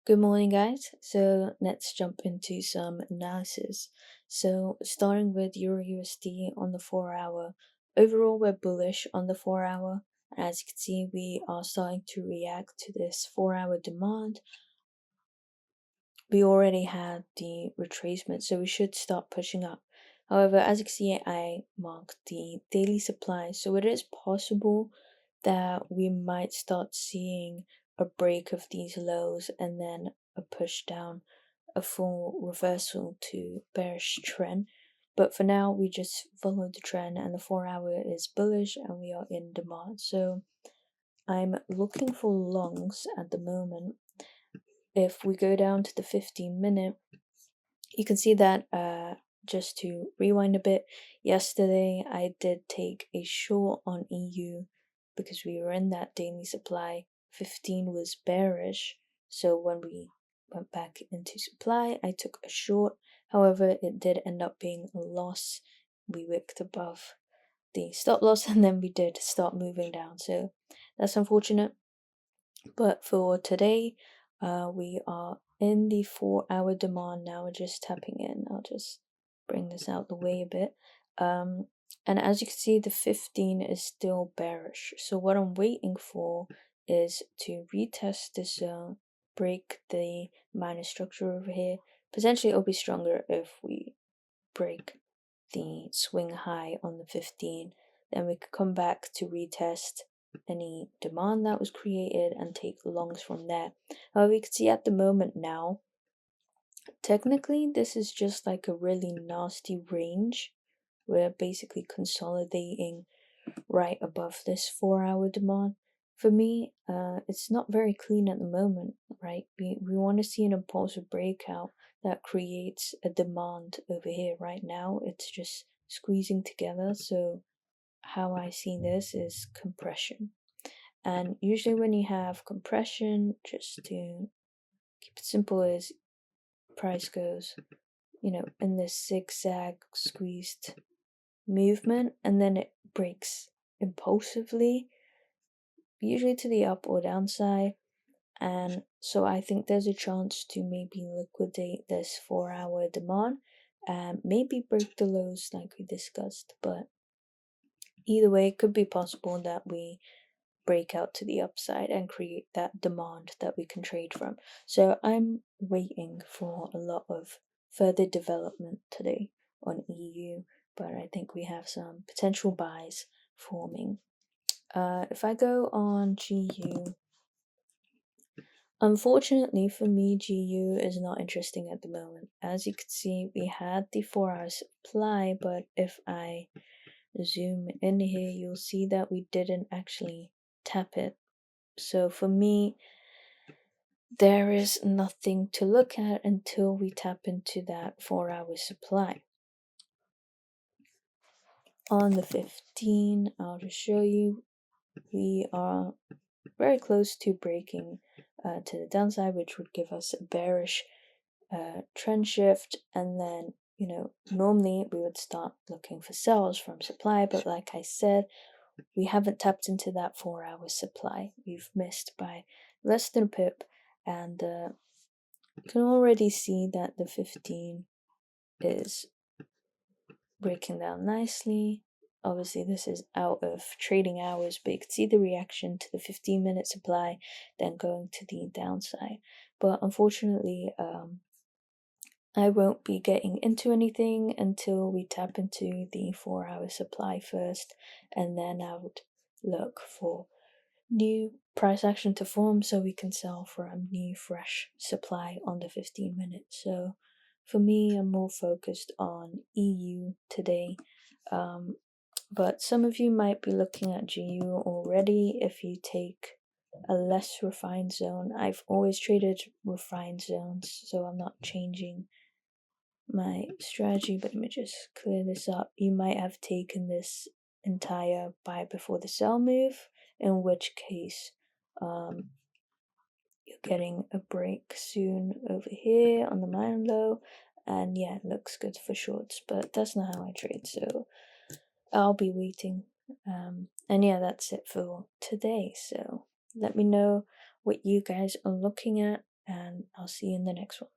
Good morning, guys. So let's jump into some analysis. So starting with Euro USD on the 4 hour. Overall, we're bullish on the 4 hour. As you can see, we are starting to react to this 4 hour demand. We already had the retracement, so we should start pushing up. However, as you can see, I marked the daily supply, so it is possible that we might start seeing a break of these lows and then a push down, a full reversal to bearish trend. But for now, we just follow the trend, and the 4 hour is bullish and we are in demand. So I'm looking for longs at the moment. If we go down to the 15-minute, you can see that just to rewind a bit, yesterday I did take a short on EU because we were in that daily supply. 15 was bearish, so when we went back into supply, I took a short. However, it did end up being a loss. We wicked above the stop loss and then we did start moving down, so that's unfortunate. But for today, we are in the 4 hour demand now. We're just tapping in. I'll just bring this out the way a bit. And as you can see, the 15 is still bearish. So what I'm waiting for is to retest this zone, break the minus structure over here. Potentially it'll be stronger if we break the swing high on the 15. Then we could come back to retest any demand that was created and take longs from there. However, you can see at the moment now, technically this is just like a really nasty range. We're basically consolidating right above this 4 hour demand. For me, it's not very clean at the moment, right? We want to see an impulsive breakout that creates a demand over here. Right now, it's just squeezing together. So how I see this is compression. And usually when you have compression, just to keep it simple, is price goes, in this zigzag squeezed movement, and then it breaks impulsively, usually to the up or downside. And so I think there's a chance to maybe liquidate this 4 hour demand and maybe break the lows like we discussed. But either way, it could be possible that we break out to the upside and create that demand that we can trade from. So I'm waiting for a lot of further development today on EU, but I think we have some potential buys forming. If I go on GU, unfortunately for me, GU is not interesting at the moment. As you can see, we had the 4 hour supply, but if I zoom in here, you'll see that we didn't actually tap it. So for me, there is nothing to look at until we tap into that 4 hour supply. On the 15, I'll just show you, we are very close to breaking to the downside, which would give us a bearish trend shift. And then, normally we would start looking for sells from supply, but like I said, we haven't tapped into that 4 hour supply. We've missed by less than a pip, and you can already see that the 15 is breaking down nicely. Obviously, this is out of trading hours, but you can see the reaction to the 15-minute supply, then going to the downside. But unfortunately, I won't be getting into anything until we tap into the 4 hour supply first, and then I would look for new price action to form so we can sell from new fresh supply on the 15-minute. So for me, I'm more focused on EU today. But some of you might be looking at GU already if you take a less refined zone. I've always traded refined zones, so I'm not changing my strategy, but let me just clear this up. You might have taken this entire buy before the sell move, in which case you're getting a break soon over here on the minor low, and yeah, it looks good for shorts, but that's not how I trade, so I'll be waiting. And yeah, that's it for today. So let me know what you guys are looking at, and I'll see you in the next one.